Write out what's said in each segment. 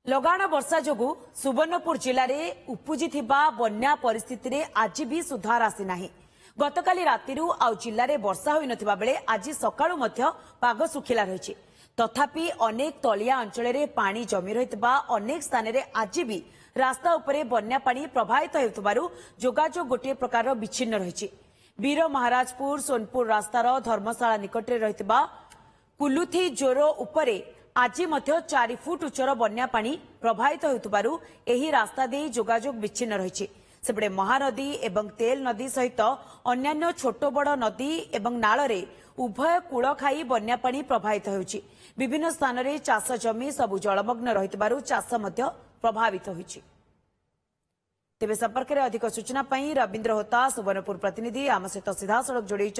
लगाण वर्षा जोगु सुवर्णपुर जिले में उपजी बन्या परिस्थिति रे आज भी सुधार आसी नाही। गतकाली रातिरु आउ जिले में वर्षा होई नथिबा बेले आज सकाळु मध्य पाग सुखिला रहिछि। तथापि अनेक तलिया अंचल में पानी जमी रहितबा अनेक स्थान रे आज भी रास्ता उपरे बन्या पानी प्रभावित हेउतबारु जोगाजोग गोटे प्रकार विच्छिन्न रहिछि। वीर महाराजपुर सोनपुर रास्तार धर्मशाला निकट में रहितबा कुलुथी जोरो उपरे आज मध्य 4 फुट उच्चर बन्या पानी प्रभावित हेउतबारु एही रास्ता दे जोगाजोग विच्छिन्न रहिछि। सेपटे महानदी एवं तेल नदी सहित अन्यान्य छोट बड़ नदी एवं नाल रे उभय कूल खाई बन्या पानी प्रभावित होउछि। विभिन्न स्थान रे चाष जमी सबु जलमग्न रहितबारु चाष मध्य प्रभावित होइछि। तेबे संपर्क में अधिक सूचना पाई रविंद्र होता सुवर्णपुर प्रतिनिधि आम सहित सीधा सड़क जोड़ी।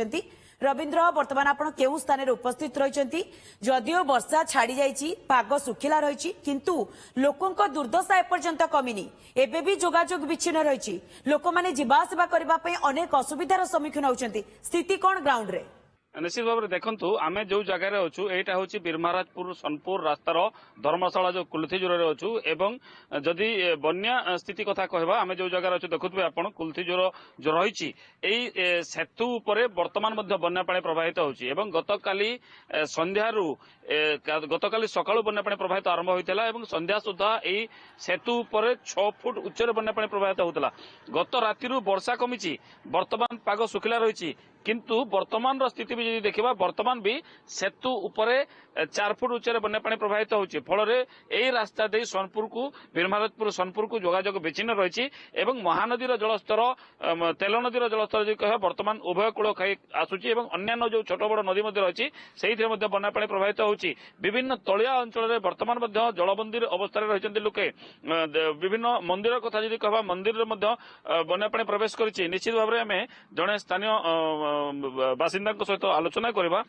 रविंद्र वर्तमान आपण केउ स्थान रे उपस्थित रहिसंती? जदियो वर्षा छाड़ी जाइछि, पाग सुखिला रहिछि, किंतु लोकंक दुर्दशा एपर्यंत कमिनी। एबे भी जोगाजोग विच्छिन्न रहिछि। लोक माने जीवा आसिबा करबा पई अनेक असुविधार सम्मुखीन होउछंती। स्थिति कोन ग्राउंड रे? निश्चित भाव में देखु आम जो जगार अच्छु यहाँ हूँ बीरमहाराजपुर सोनपुर रास्तार धर्मशाला जो कुलथीजोर अच्छु एवं जदि बन्या स्थिति कथा कहवा आम जो जगार अच्छु देखुए आप कुलथीजोर जो रही सेतु उपर बर्तमान बन्या पानी प्रभावित होची। गतकाली संध्यारू गतकाली सकाळु बन्या पानी प्रभावित आरंभ होता और संध्या सुधा यही सेतु उपर 6 फुट उच्चर बन्या पानी प्रभावित होता। गत राति वर्षा कमी बर्तमान पाग सुखिला रही किंतु वर्तमान स्थिति भी यदि देखा वर्तमान भी सेतु उपरे 4 फुट उच्चर बन्या पानी प्रभावित होची। फल यही रास्ता दे सोनपुर को बीरमहाराजपुर सोनपुर को जोगाजोग विच्छिन्न रही। महानदीर जलस्तर तेल नदीर जलस्तर जो कह वर्तमान उभय कूल खाई आसूची और अन्य जो छोट बड़ नदी रही से बन्या पानी प्रभावित होची। विभिन्न तलिया अंचल में वर्तमान जलबंदी अवस्था रही लोके विभिन्न मंदिर कथा जदि कह मंदिर बन्या पानी प्रवेश कर। निश्चित भाव में आम जड़े स्थानीय बासिंदा सहित आलोचना करवा।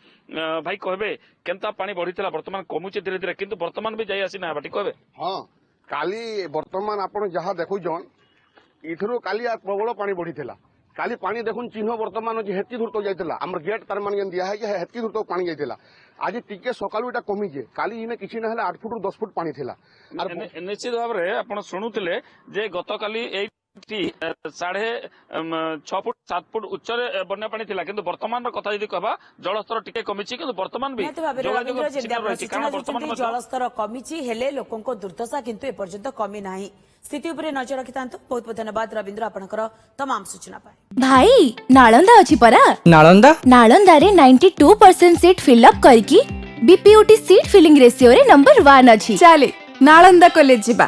भाई कहबे केनता पानी बढ़ी वर्तमान कमुचे धीरे धीरे किंतु वर्तमान भी जाई आसी ना बाटी कहबे। हाँ काली वर्तमान आपण जहाँ देखुन इथरो काली प्रबल पानी बढ़ी काली पानी देखुन चिन्ह वर्तमान हेती दूर तो जाइला आमर गेट तार मान दिया है हेती दूर तो पानी जाइला। आज टिके सकाळु एटा कमी जे काली इने किछि ना 8 फुट 10 फुट पानी थिला। निश्चित भाव में आपण शुणुथिले जे गतकाली 6.5 फुट 7 फुट उच्चर बन्या पानी थिला किंतु वर्तमान कथा जदि कहबा जलस्तर टिके कमिछि किंतु वर्तमान भी जलस्तर कमिछि हेले लोकंको दुर्दशा किंतु ए पर्यंत कमी नाही। स्थिति उपरे नजर रखितांतु। बहुत बहुत धन्यवाद रविंद्र आपनकर तमाम सूचना पाए। भाई नालंदा अछि परा नालंदा रे 92% सीट फिल अप करकी बीपीयूटी सीट फिलिंग रेशियो रे नंबर 1 अछि। चले नालंदा कॉलेज जिबा।